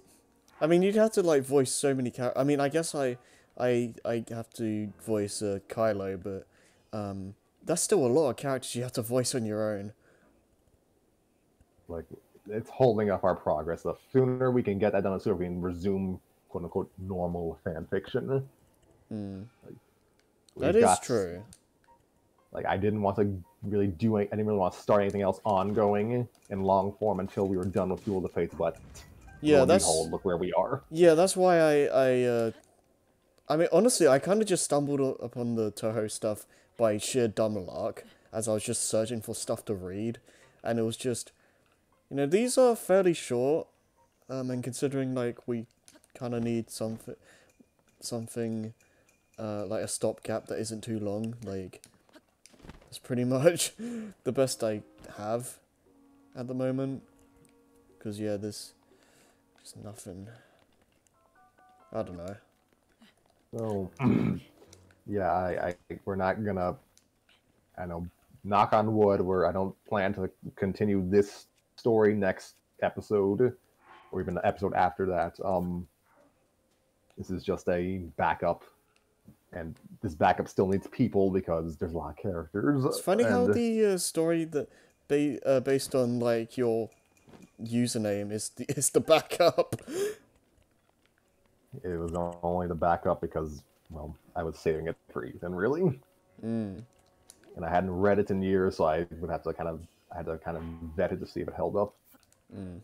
S1: I mean, you'd have to like voice so many characters. I mean, I guess I have to voice Kylo, but that's still a lot of characters you have to voice on your own.
S2: Like, it's holding up our progress. The sooner we can get that done, the sooner we can resume "quote unquote" normal fan fiction.
S1: Mm.
S2: Like,
S1: That is true.
S2: Like, I didn't really want to start anything else ongoing in long form until we were done with Duel of the Fates, but
S1: Yeah,
S2: lo and
S1: that's.
S2: behold, look where we are.
S1: Yeah, that's why I mean, honestly, I kind of just stumbled upon the Toho stuff by sheer dumb luck, as I was just searching for stuff to read, and it was just, these are fairly short, and considering like we kind of need something, like a stopgap that isn't too long, like it's pretty much the best I have at the moment, because yeah, there's just nothing. I don't know.
S2: So, yeah, I we're not gonna, I know, knock on wood, I don't plan to continue this story next episode, or even the episode after that. This is just a backup, and this backup still needs people because there's a lot of characters,
S1: It's funny how
S2: and
S1: the story that based on like your username is the backup.
S2: it was only the backup because, well, I was saving it for Ethan, really.
S1: Mm.
S2: And I hadn't read it in years, so I had to kind of vet it to see if it held up.
S1: Mm.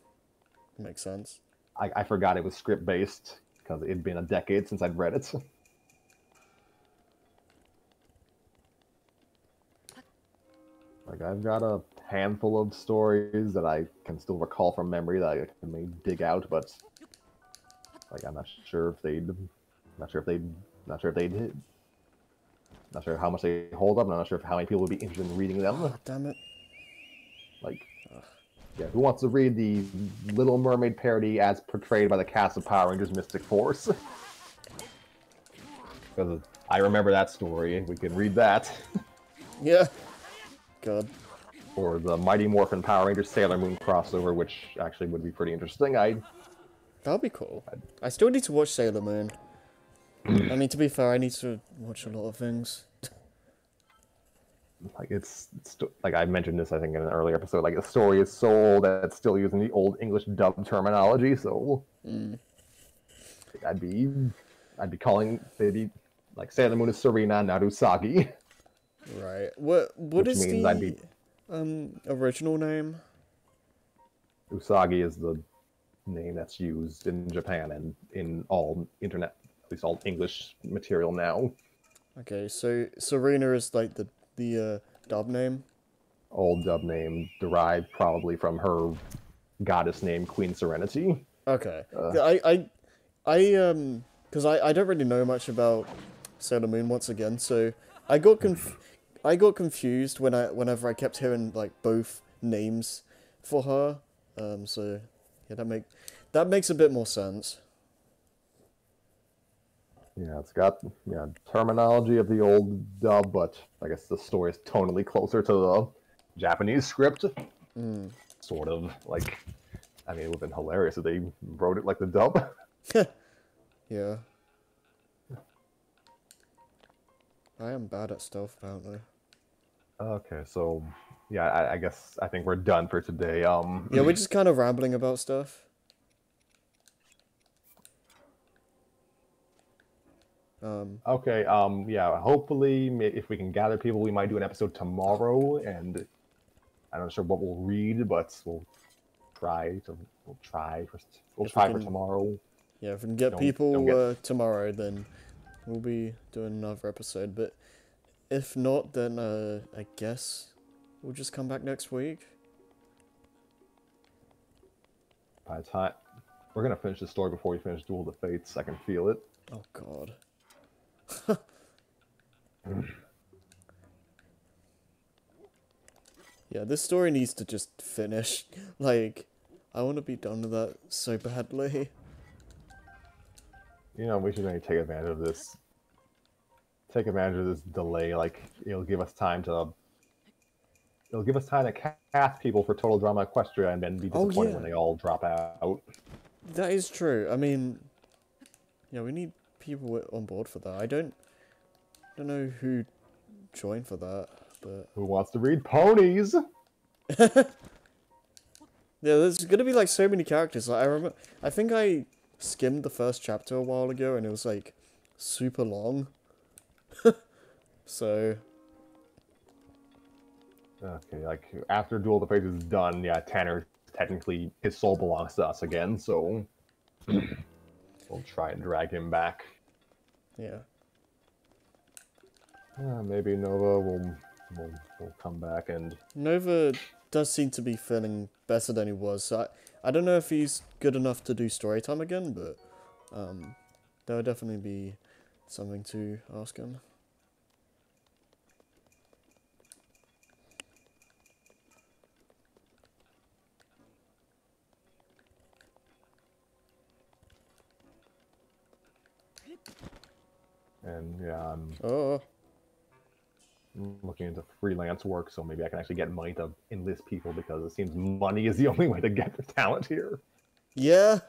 S1: Makes sense.
S2: I forgot it was script based because it'd been a decade since I'd read it. Like, I've got a handful of stories that I can still recall from memory that I can maybe dig out, but like I'm not sure if they'd hit. Not sure how much they hold up. I'm not sure how many people would be interested in reading them.
S1: Oh, damn it.
S2: Like, yeah, who wants to read the Little Mermaid parody as portrayed by the cast of Power Rangers Mystic Force? Because I remember that story. We can read that.
S1: Yeah. God.
S2: Or the Mighty Morphin Power Rangers Sailor Moon crossover, which actually would be pretty interesting.
S1: That'd be cool. I still need to watch Sailor Moon. I mean, to be fair, I need to watch a lot of things.
S2: Like, it's like I mentioned this, I think, in an earlier episode. Like, the story is so old that it's still using the old English dub terminology. So I'd be calling maybe like Sailor Moon is Serena, not Usagi.
S1: Right. What
S2: Which
S1: is
S2: means
S1: the
S2: I'd be
S1: original name?
S2: Usagi is the name that's used in Japan and in all internet, at least all English material now.
S1: Okay, so Serena is like the dub name.
S2: Old dub name derived probably from her goddess name, Queen Serenity.
S1: Okay. Because I don't really know much about Sailor Moon once again, so I got confused whenever I kept hearing like both names for her. So yeah, that makes a bit more sense.
S2: Yeah, it's got terminology of the old dub, but I guess the story is tonally closer to the Japanese script. Sort of. Like, I mean, it would have been hilarious if they wrote it like the dub.
S1: Yeah. I am bad at stealth, apparently.
S2: Okay, so yeah, I think we're done for today.
S1: Yeah, we're just kind of rambling about stuff.
S2: Okay, yeah, hopefully, if we can gather people, we might do an episode tomorrow, and I'm not sure what we'll read, but we'll try to we'll
S1: If we
S2: try for
S1: can,
S2: tomorrow.
S1: yeah, if we can get
S2: Don't
S1: people
S2: get
S1: tomorrow, then we'll be doing another episode. But if not, then I guess we'll just come back next week.
S2: by the time we're gonna finish the story before we finish Duel of the Fates. I can feel it.
S1: Oh God. Yeah, this story needs to just finish. Like, I want to be done with that so badly.
S2: You know, we should maybe take advantage of this. Take advantage of this delay. Like, it'll give us time to cast people for Total Drama Equestria and then be disappointed when they all drop out.
S1: That is true. I mean, yeah, we need people on board for that. I don't know who joined for that, but
S2: Who wants to read ponies?
S1: yeah, there's gonna be like so many characters. Like, I think I skimmed the first chapter a while ago, and it was like super long. So.
S2: Okay, like after Duel of the Fates is done, yeah, Tanner technically his soul belongs to us again, so we'll try and drag him back.
S1: Yeah.
S2: Maybe Nova will come back and
S1: Nova does seem to be feeling better than he was. So I don't know if he's good enough to do story time again, but that would definitely be something to ask him.
S2: and yeah,
S1: Oh.
S2: I'm looking into freelance work, so maybe I can actually get money to enlist people because it seems money is the only way to get the talent here.
S1: Yeah.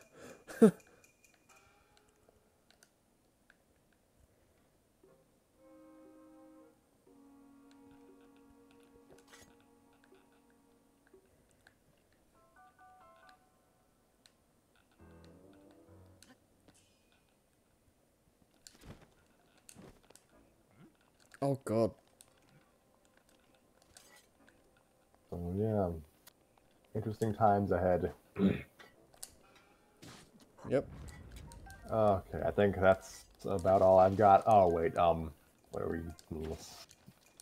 S1: Oh God.
S2: So yeah, interesting times ahead.
S1: Yep.
S2: Okay, I think that's about all I've got. Oh wait, what are we?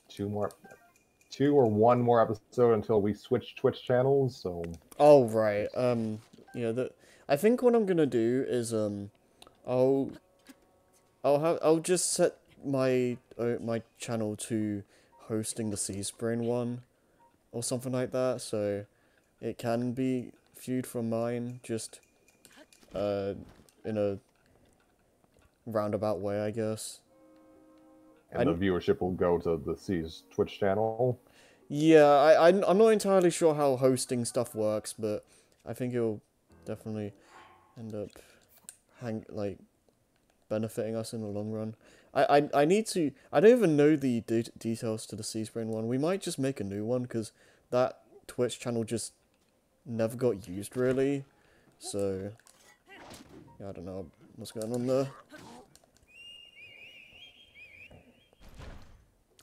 S2: Two or one more episode until we switch Twitch channels. So.
S1: Oh right. Yeah. I think what I'm gonna do is I'll just set my my channel to hosting the Seaspring one, or something like that, so it can be viewed from mine, just in a roundabout way, I guess.
S2: And the viewership will go to the C's Twitch channel.
S1: Yeah, I'm not entirely sure how hosting stuff works, but I think it'll definitely end up benefiting us in the long run. I need to. I don't even know the details to the Seaspring one. We might just make a new one because that Twitch channel just never got used really. So yeah, I don't know what's going on there.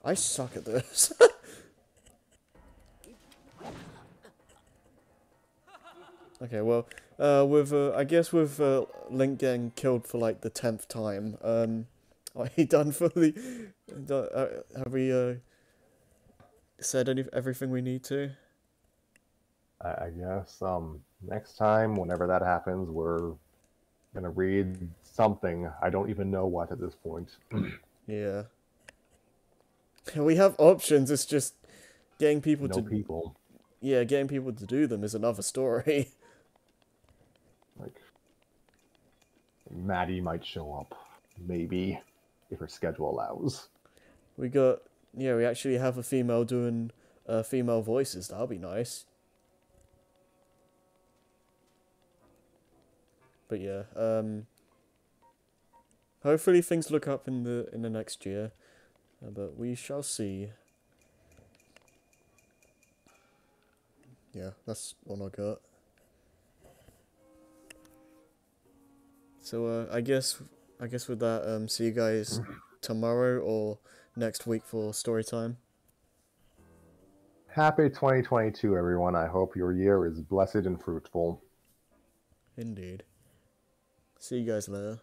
S1: I suck at this. Okay, well, I guess with Link getting killed for like the 10th time, are you done for the? Have we said everything we need to?
S2: I guess next time, whenever that happens, we're gonna read something. I don't even know what at this point.
S1: Yeah. We have options. It's just getting people
S2: people.
S1: Yeah, getting people to do them is another story.
S2: Like Maddie might show up, maybe, if her schedule allows.
S1: We actually have a female doing female voices. That'll be nice. But yeah, hopefully things look up in the next year, but we shall see. Yeah, that's all I got. So I guess with that, see you guys tomorrow or next week for story time.
S2: Happy 2022, everyone. I hope your year is blessed and fruitful.
S1: Indeed. See you guys later.